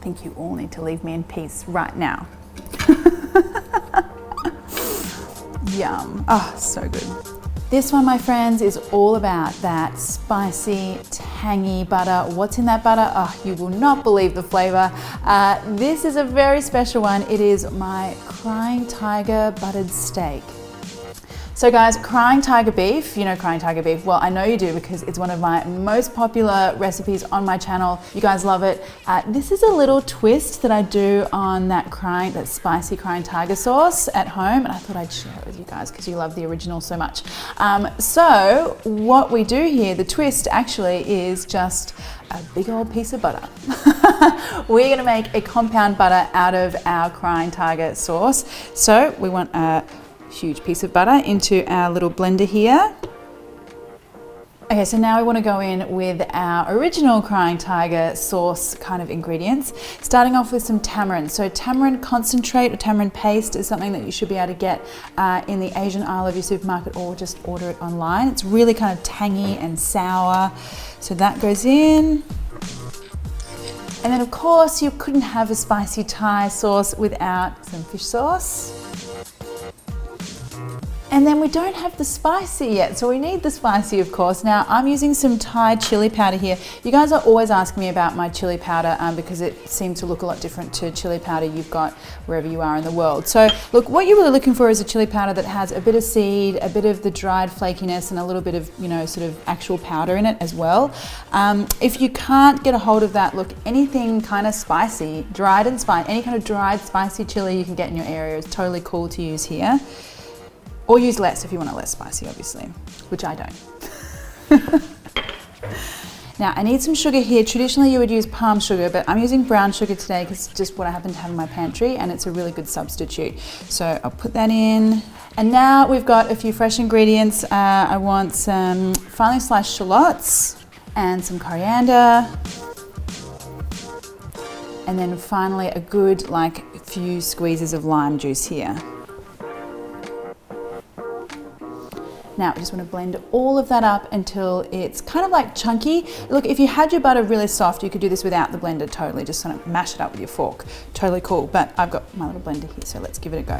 think you all need to leave me in peace right now. Yum. Oh, so good. This one, my friends, is all about that spicy, tangy butter. What's in that butter? Oh, you will not believe the flavor. This is a very special one. It is my Crying Tiger buttered steak. So guys, Crying Tiger beef, you know Crying Tiger beef, well I know you do because it's one of my most popular recipes on my channel. You guys love it. This is a little twist that I do on that spicy Crying Tiger sauce at home, and I thought I'd share it with you guys because you love the original so much. So what we do here, the twist actually is just a big old piece of butter. We're gonna make a compound butter out of our Crying Tiger sauce. So we want a huge piece of butter into our little blender here. Okay, so now we want to go in with our original Crying Tiger sauce kind of ingredients, starting off with some tamarind. So tamarind concentrate or tamarind paste is something that you should be able to get in the Asian aisle of your supermarket, or just order it online. It's really kind of tangy and sour. So that goes in. And then of course you couldn't have a spicy Thai sauce without some fish sauce. And then we don't have the spicy yet, so we need the spicy, of course. Now, I'm using some Thai chili powder here. You guys are always asking me about my chili powder because it seems to look a lot different to chili powder you've got wherever you are in the world. So, look, what you're really looking for is a chili powder that has a bit of seed, a bit of the dried flakiness, and a little bit of, you know, sort of actual powder in it as well. If you can't get a hold of that, look, anything kind of spicy, dried and spicy, any kind of dried spicy chili you can get in your area is totally cool to use here. Or use less if you want it less spicy, obviously, which I don't. Now, I need some sugar here. Traditionally, you would use palm sugar, but I'm using brown sugar today because it's just what I happen to have in my pantry, and it's a really good substitute. So I'll put that in. And now we've got a few fresh ingredients. I want some finely sliced shallots and some coriander. And then finally, a good, few squeezes of lime juice here. Now, we just want to blend all of that up until it's kind of like chunky. Look, if you had your butter really soft, you could do this without the blender totally, just sort of mash it up with your fork. Totally cool, but I've got my little blender here, so let's give it a go.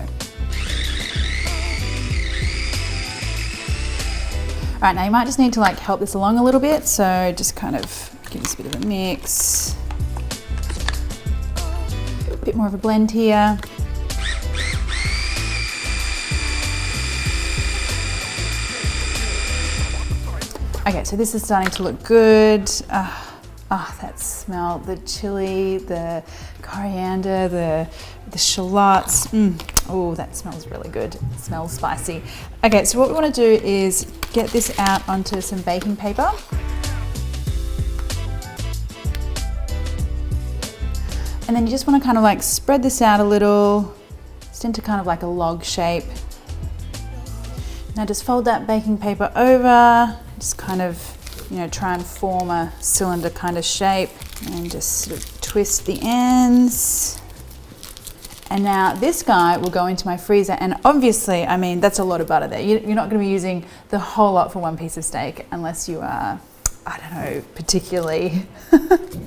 All right, now you might just need to help this along a little bit, so just kind of give this a bit of a mix. A bit more of a blend here. Okay, so this is starting to look good. That smell, the chili, the coriander, the shallots. Oh, that smells really good. It smells spicy. Okay, so what we want to do is get this out onto some baking paper. And then you just want to kind of spread this out a little, just into kind of like a log shape. Now just fold that baking paper over. Just kind of, try and form a cylinder kind of shape, and just sort of twist the ends. And now this guy will go into my freezer, and obviously, I mean, that's a lot of butter there. You're not going to be using the whole lot for one piece of steak unless you are, I don't know, particularly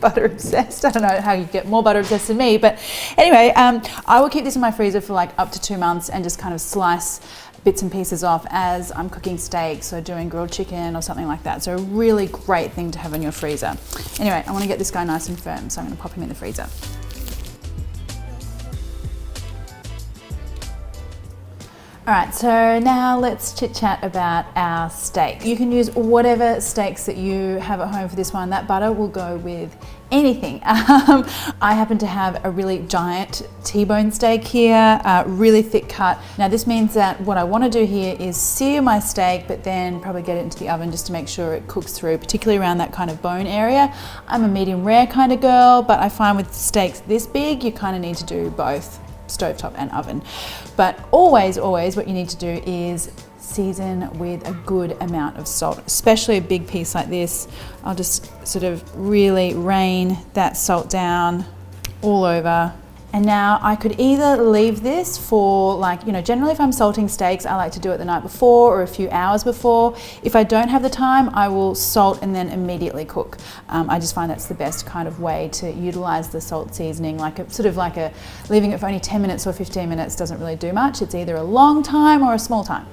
butter obsessed. I don't know how you get more butter obsessed than me, but anyway, I will keep this in my freezer for up to 2 months and just kind of slice bits and pieces off as I'm cooking steaks or doing grilled chicken or something like that. So a really great thing to have in your freezer. Anyway, I want to get this guy nice and firm, so I'm going to pop him in the freezer. All right, so now let's chit chat about our steak. You can use whatever steaks that you have at home for this one. That butter will go with anything. I happen to have a really giant T-bone steak here, really thick cut. Now this means that what I want to do here is sear my steak, but then probably get it into the oven just to make sure it cooks through, particularly around that kind of bone area. I'm a medium rare kind of girl, but I find with steaks this big, you kind of need to do both stovetop and oven. But always what you need to do is season with a good amount of salt, especially a big piece like this. I'll just sort of really rain that salt down all over, And now I could either leave this for like, you know, generally if I'm salting steaks, I like to do it the night before or a few hours before. If I don't have the time, I will salt and then immediately cook. I just find that's the best kind of way to utilize the salt seasoning, like a sort of like a leaving it for only 10 minutes or 15 minutes doesn't really do much. It's either a long time or a small time.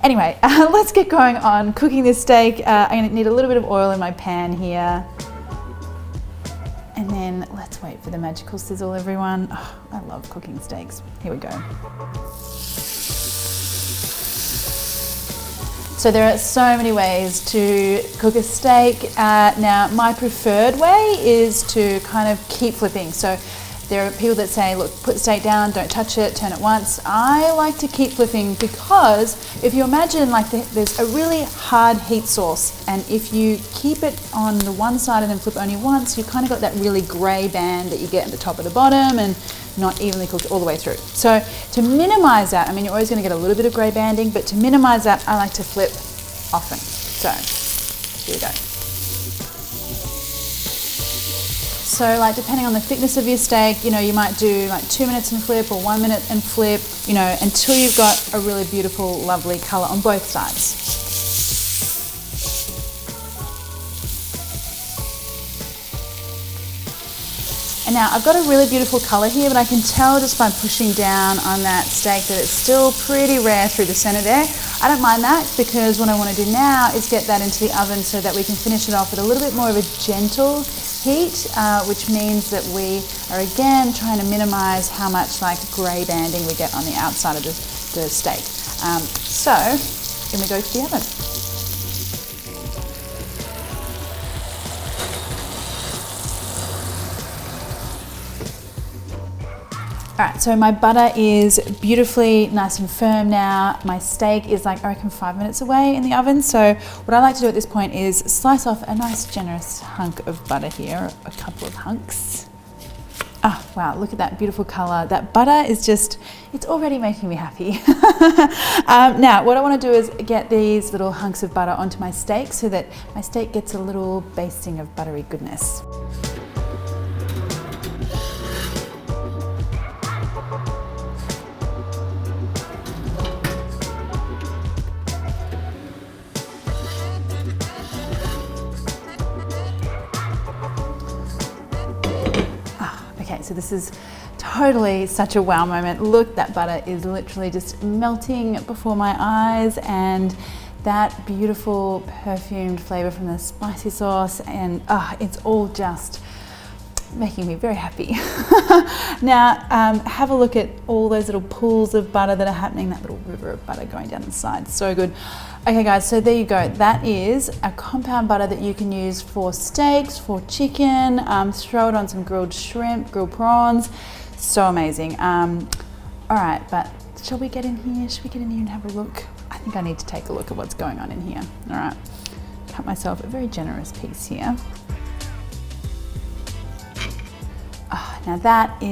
Anyway, let's get going on cooking this steak. I'm gonna need a little bit of oil in my pan here. And then let's wait for the magical sizzle, everyone. Oh, I love cooking steaks. Here we go. So there are so many ways to cook a steak. Now, my preferred way is to kind of keep flipping. So there are people that say, look, put the steak down, don't touch it, turn it once. I like to keep flipping because if you imagine like there's a really hard heat source, and if you keep it on the one side and then flip only once, you kind of got that really grey band that you get at the top of the bottom and not evenly cooked all the way through. So to minimize that, I mean, you're always going to get a little bit of grey banding, but to minimize that, I like to flip often. So here we go. So like depending on the thickness of your steak, you know, you might do like 2 minutes and flip or 1 minute and flip, you know, until you've got a really beautiful, lovely color on both sides. And now I've got a really beautiful color here, but I can tell just by pushing down on that steak that it's still pretty rare through the center there. I don't mind that because what I want to do now is get that into the oven so that we can finish it off with a little bit more of a gentle heat, which means that we are again trying to minimize how much like gray banding we get on the outside of the steak. So then we go to the oven. All right, so my butter is beautifully nice and firm now. My steak is like, I reckon 5 minutes away in the oven. So what I like to do at this point is slice off a nice generous hunk of butter here, a couple of hunks. Oh, wow, look at that beautiful color. That butter is just, it's already making me happy. Now, what I want to do is get these little hunks of butter onto my steak so that my steak gets a little basting of buttery goodness. Okay, so this is totally such a wow moment. Look, that butter is literally just melting before my eyes, and that beautiful perfumed flavor from the spicy sauce, and it's all just making me very happy. Now, have a look at all those little pools of butter that are happening, that little river of butter going down the side. So good. Okay guys, so there you go. That is a compound butter that you can use for steaks, for chicken, throw it on some grilled shrimp, grilled prawns. So amazing. All right, but shall we get in here? Should we get in here and have a look? I think I need to take a look at what's going on in here. All right, cut myself a very generous piece here. Now that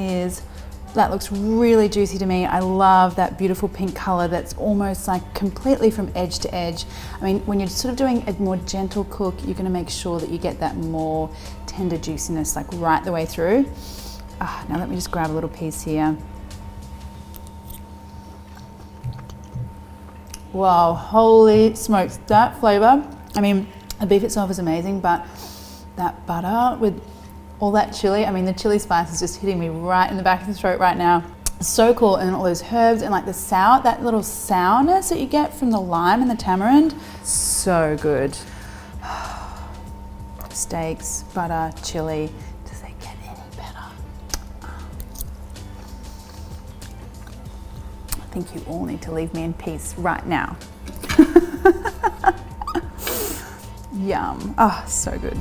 looks really juicy to me. I love that beautiful pink color that's almost like completely from edge to edge. I mean, when you're sort of doing a more gentle cook, you're gonna make sure that you get that more tender juiciness like right the way through. Now let me just grab a little piece here. Wow, holy smokes, that flavor. I mean, the beef itself is amazing, but that butter with all that chili, I mean, the chili spice is just hitting me right in the back of the throat right now. So cool, and all those herbs and like the sour, that little sourness that you get from the lime and the tamarind, so good. Steaks, butter, chili, does it get any better? I think you all need to leave me in peace right now. Yum, so good.